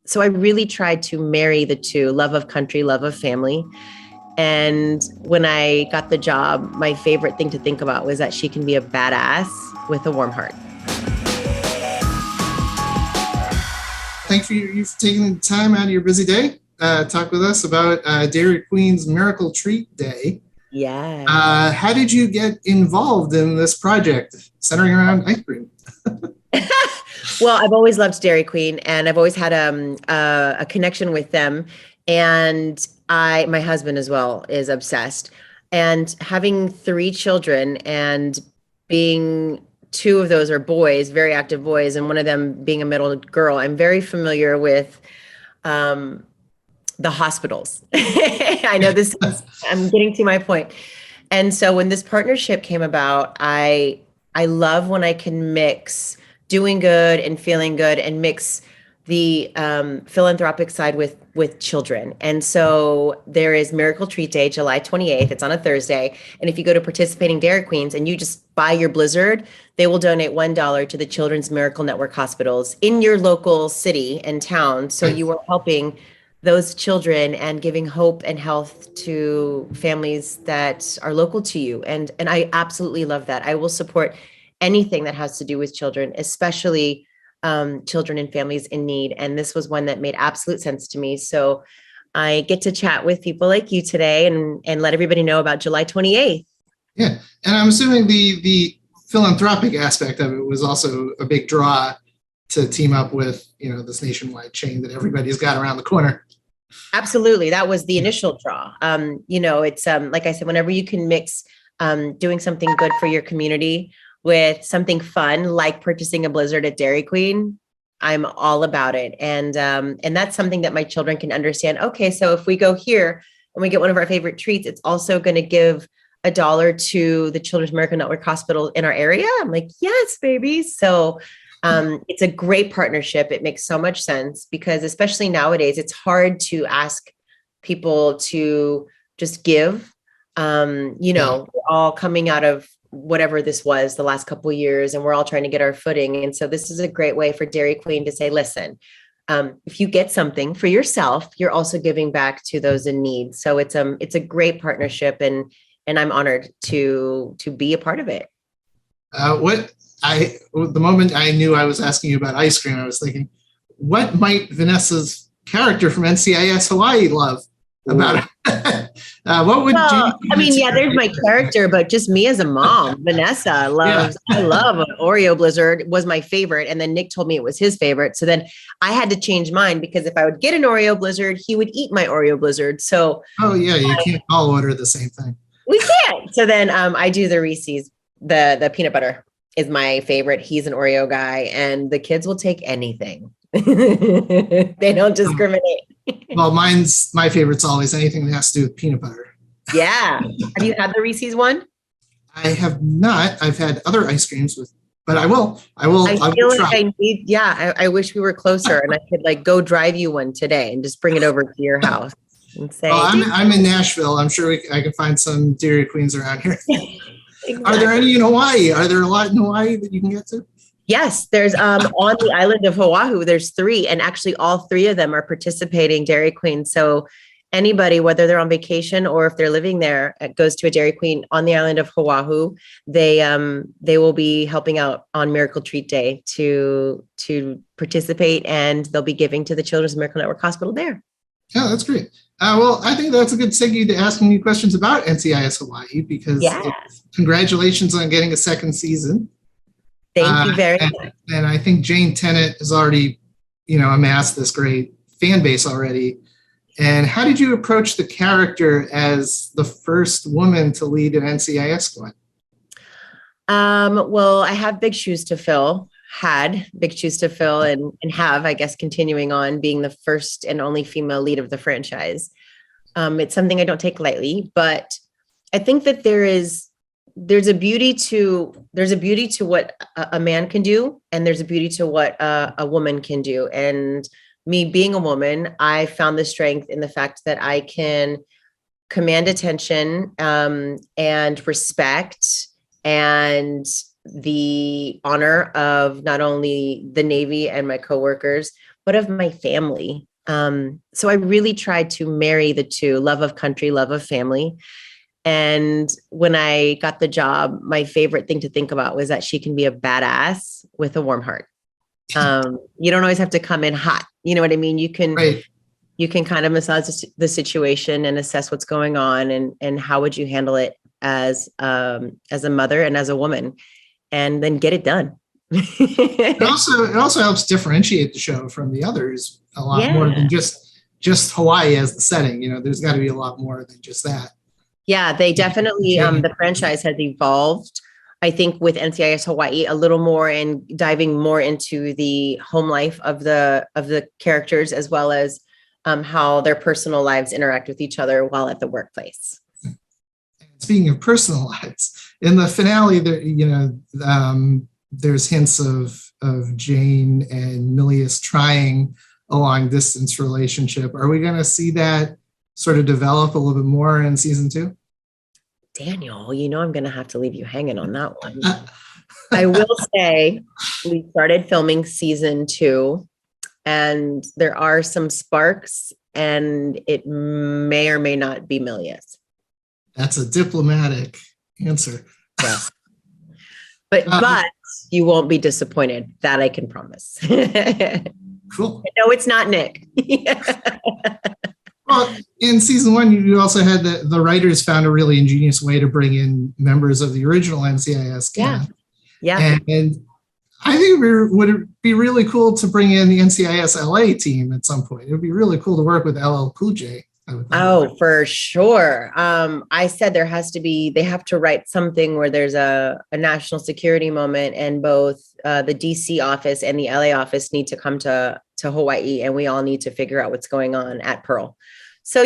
so I really tried to marry the two, love of country, love of family. And when I got the job, my favorite thing to think about was that she can be a badass with a warm heart. Thanks for you for taking the time out of your busy day. Talk with us about Dairy Queen's Miracle Treat Day. Yeah. How did you get involved in this project centering around ice cream? Well, I've always loved Dairy Queen, and I've always had a connection with them. And my husband as well is obsessed. And having three children and being two of those are boys, very active boys, and one of them being a middle girl, I'm very familiar with um, the hospitals. I know I'm getting to my point. And so when this partnership came about, I love when I can mix doing good and feeling good and mix the philanthropic side with children. And so there is Miracle Treat Day, July 28th. It's on a Thursday. And if you go to participating Dairy Queens and you just buy your Blizzard, they will donate $1 to the Children's Miracle Network hospitals in your local city and town. So you are helping those children and giving hope and health to families that are local to you. And I absolutely love that. I will support anything that has to do with children, especially children and families in need. And this was one that made absolute sense to me. So I get to chat with people like you today and let everybody know about July 28th. Yeah. And I'm assuming the philanthropic aspect of it was also a big draw to team up with, this nationwide chain that everybody's got around the corner. Absolutely. That was the initial draw. It's like I said, whenever you can mix doing something good for your community with something fun, like purchasing a Blizzard at Dairy Queen, I'm all about it. And that's something that my children can understand. Okay, so if we go here and we get one of our favorite treats, it's also going to give $1 to the Children's Miracle Network Hospital in our area. I'm like, yes, baby. So it's a great partnership. It makes so much sense because especially nowadays, it's hard to ask people to just give. We're all coming out of whatever this was the last couple of years, and we're all trying to get our footing. And so this is a great way for Dairy Queen to say, listen, if you get something for yourself, you're also giving back to those in need. So it's a great partnership, and I'm honored to be a part of it. The moment I knew I was asking you about ice cream, I was thinking, what might Vanessa's character from NCIS Hawai'i love about it? What would there's my character, but just me as a mom. Vanessa I love an Oreo Blizzard was my favorite. And then Nick told me it was his favorite. So then I had to change mine because if I would get an Oreo Blizzard, he would eat my Oreo Blizzard. So you can't all order the same thing. We can't. So then I do the Reese's, the peanut butter is my favorite. He's an Oreo guy, and the kids will take anything. They don't discriminate. Well, my favorite's always anything that has to do with peanut butter. Yeah. Have you had the Reese's one? I have not. I've had other ice creams but I will. I feel like I wish we were closer and I could go drive you one today and just bring it over to your house and say. Well, I'm in Nashville. I'm sure I can find some Dairy Queens around here. Exactly. Are there any in Hawaii? Are there a lot in Hawaii that you can get to? Yes, there's on the island of Oahu, there's 3, and actually all 3 of them are participating Dairy Queen. So anybody, whether they're on vacation or if they're living there, goes to a Dairy Queen on the island of Oahu, they will be helping out on Miracle Treat Day to participate, and they'll be giving to the Children's Miracle Network Hospital there. Yeah, that's great. Well, I think that's a good segue to asking you questions about NCIS Hawaii because congratulations on getting a second season. Thank you very much. And I think Jane Tennant has already, amassed this great fan base already. And how did you approach the character as the first woman to lead an NCIS squad? Well, I have big shoes to fill. Had big shoes to fill and have, I guess, continuing on being the first and only female lead of the franchise. It's something I don't take lightly, but I think that there's a beauty to what a man can do, and there's a beauty to what a woman can do. And me being a woman, I found the strength in the fact that I can command attention and respect and the honor of not only the Navy and my coworkers, but of my family. So I really tried to marry the two: love of country, love of family. And when I got the job, my favorite thing to think about was that she can be a badass with a warm heart. You don't always have to come in hot. You know what I mean? Right. You can kind of massage the situation and assess what's going on, and how would you handle it as a mother and as a woman, and then get it done. It also helps differentiate the show from the others a lot more than just Hawaii as the setting. There's got to be a lot more than just that. Yeah, they definitely, the franchise has evolved, I think, with NCIS Hawaii a little more, and diving more into the home life of the characters, as well as how their personal lives interact with each other while at the workplace. Speaking of personal lives, in the finale, there's hints of Jane and Milius trying a long distance relationship. Are we going to see that sort of develop a little bit more in season 2? Daniel, I'm going to have to leave you hanging on that one. I will say we started filming season 2, and there are some sparks, and it may or may not be Milius. That's a diplomatic answer. Yeah. But you won't be disappointed. That I can promise. Cool. No, it's not Nick. Well, in season 1, you also had the writers found a really ingenious way to bring in members of the original NCIS cast. Yeah. And I think it would be really cool to bring in the NCIS LA team at some point. It would be really cool to work with LL Cool J. Oh, for sure. I said they have to write something where there's a national security moment, and both the DC office and the LA office need to come to Hawaii, and we all need to figure out what's going on at Pearl. So,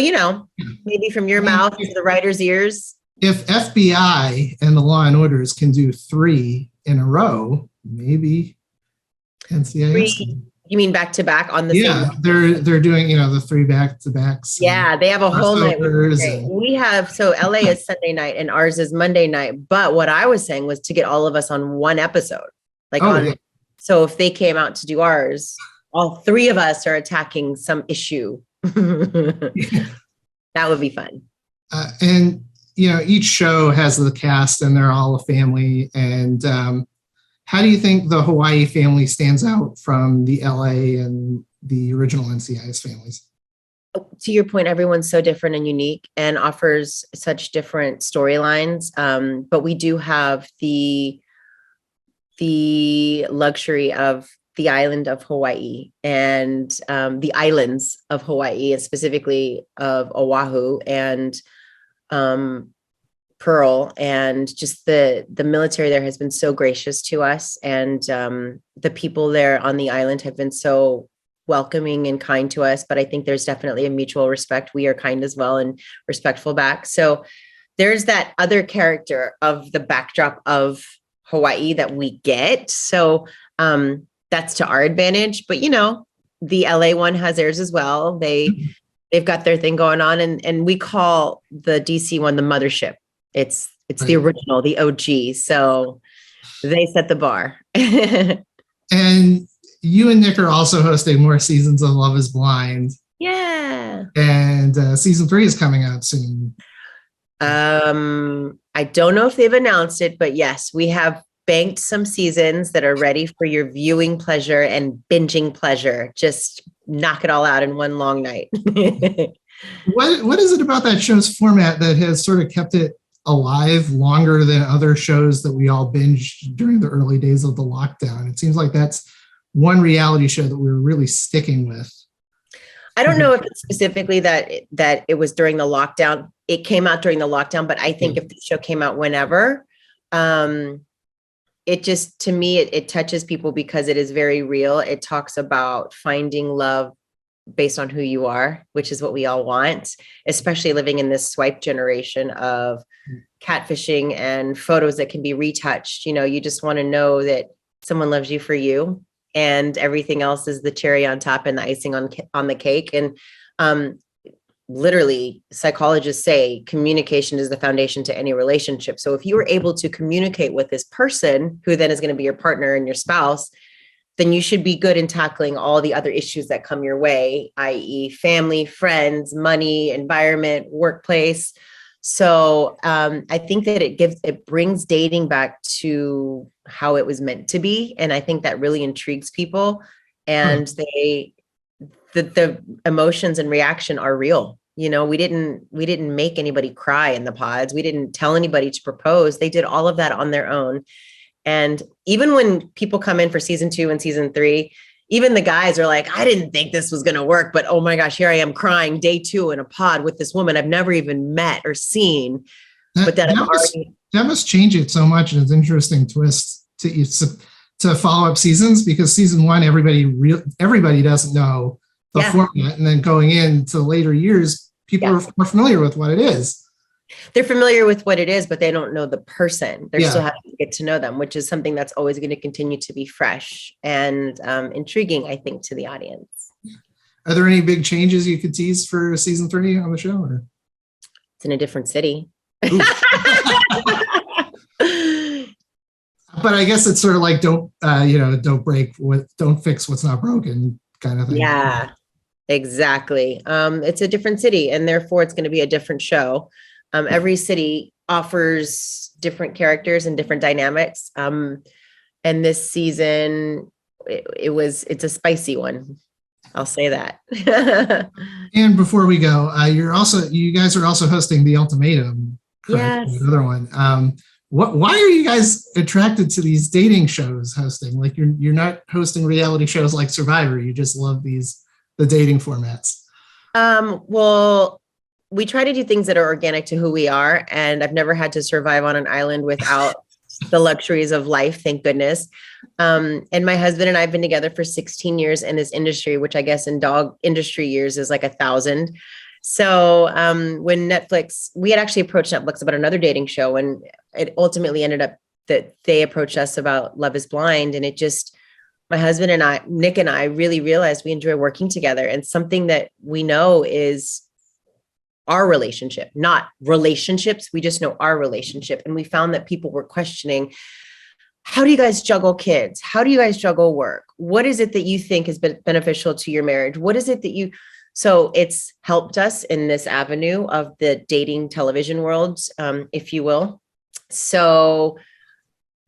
maybe from your mouth to the writer's ears. If FBI and the Law and Orders can do 3 in a row, maybe NCIS. 3, you mean back to back on the same? Yeah, they're doing the 3 back to backs. Yeah, they have a whole night. And We have, so LA is Sunday night and ours is Monday night. But what I was saying was to get all of us on one episode. So if they came out to do ours, all 3 of us are attacking some issue. That would be fun. And each show has the cast, and they're all a family. And how do you think the Hawaii family stands out from the LA and the original NCIS families? To your point, everyone's so different and unique and offers such different storylines. But we do have the luxury of the island of Hawaii, and the islands of Hawaii, and specifically of Oahu and Pearl, and just the military there has been so gracious to us, and the people there on the island have been so welcoming and kind to us. But I think there's definitely a mutual respect. We are kind as well and respectful back. So there's that other character of the backdrop of Hawaii that we get. So that's to our advantage. But the LA one has theirs as well. They've got their thing going on, and we call the DC one the mothership. It's right. The original, the OG. So they set the bar. And you and Nick are also hosting more seasons of Love is Blind. Yeah. And season 3 is coming out soon. I don't know if they've announced it, but yes, we have banked some seasons that are ready for your viewing pleasure and binging pleasure. Just knock it all out in one long night. What is it about that show's format that has sort of kept it alive longer than other shows that we all binged during the early days of the lockdown? It seems like that's one reality show that we're really sticking with. I don't know if it's specifically that it was during the lockdown. It came out during the lockdown, but I think if the show came out whenever, it just, to me, it touches people because it is very real. It talks about finding love based on who you are, which is what we all want, especially living in this swipe generation of catfishing and photos that can be retouched. You just want to know that someone loves you for you, and everything else is the cherry on top and the icing on the cake. And literally, psychologists say communication is the foundation to any relationship. So if you were able to communicate with this person who then is going to be your partner and your spouse, then you should be good in tackling all the other issues that come your way, i.e. family, friends, money, environment, workplace. So I think that it brings dating back to how it was meant to be. And I think that really intrigues people, and the emotions and reaction are real. You know, we didn't make anybody cry in the pods. We didn't tell anybody to propose. They did all of that on their own. And even when people come in for season 2 and season 3, even the guys are like, I didn't think this was going to work, but oh my gosh, here I am crying day 2 in a pod with this woman I've never even met or seen. That must change it so much. And it's an interesting twist to follow up seasons, because season 1, everybody doesn't know the format. And then going into later years, people are more familiar with what it is. They're familiar with what it is, but they don't know the person. They're still having to get to know them, which is something that's always going to continue to be fresh and intriguing, I think, to the audience. Are there any big changes you could tease for season 3 on the show? Or? It's in a different city. But I guess it's sort of like don't fix what's not broken kind of thing. Yeah, exactly. It's a different city, and therefore it's going to be a different show. Every city offers different characters and different dynamics. And this season, it's a spicy one. I'll say that. And before we go, you guys are also hosting The Ultimatum. Correct? Yes. Another one. Why are you guys attracted to these dating shows hosting? Like you're not hosting reality shows like Survivor. You just love the dating formats. Well, we try to do things that are organic to who we are. And I've never had to survive on an island without the luxuries of life, thank goodness. And my husband and I have been together for 16 years in this industry, which I guess in dog industry years is like 1,000. So when we had actually approached Netflix about another dating show, and it ultimately ended up that they approached us about Love is Blind. And my husband and I, Nick and I, really realized we enjoy working together. And something that we know is our relationship, not relationships. We just know our relationship. And we found that people were questioning, how do you guys juggle kids? How do you guys juggle work? What is it that you think has been beneficial to your marriage? What is it that so it's helped us in this avenue of the dating television world, if you will. So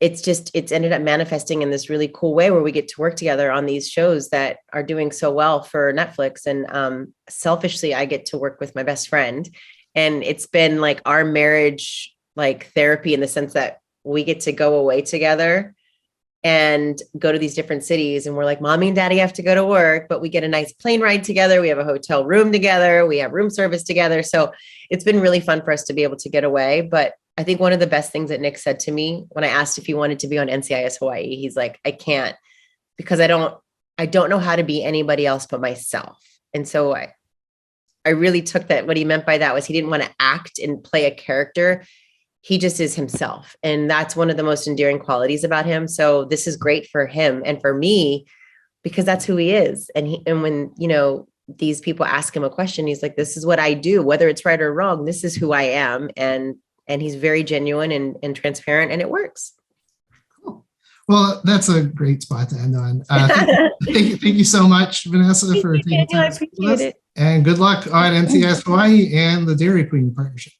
it's ended up manifesting in this really cool way where we get to work together on these shows that are doing so well for Netflix. And selfishly, I get to work with my best friend. And it's been like our marriage, like therapy, in the sense that we get to go away together and go to these different cities. And we're like, mommy and daddy have to go to work, but we get a nice plane ride together. We have a hotel room together. We have room service together. So it's been really fun for us to be able to get away. But I think one of the best things that Nick said to me when I asked if he wanted to be on NCIS Hawai'i, he's like, I can't, because I don't know how to be anybody else but myself. And so I really took that. What he meant by that was he didn't want to act and play a character. He just is himself. And that's one of the most endearing qualities about him. So this is great for him and for me, because that's who he is. And when, these people ask him a question, he's like, this is what I do, whether it's right or wrong, this is who I am. And he's very genuine and transparent, and it works. Cool. Well, that's a great spot to end on. Thank you so much, Vanessa, for taking time. I appreciate it. And good luck on NCIS Hawai'i and the Dairy Queen partnership.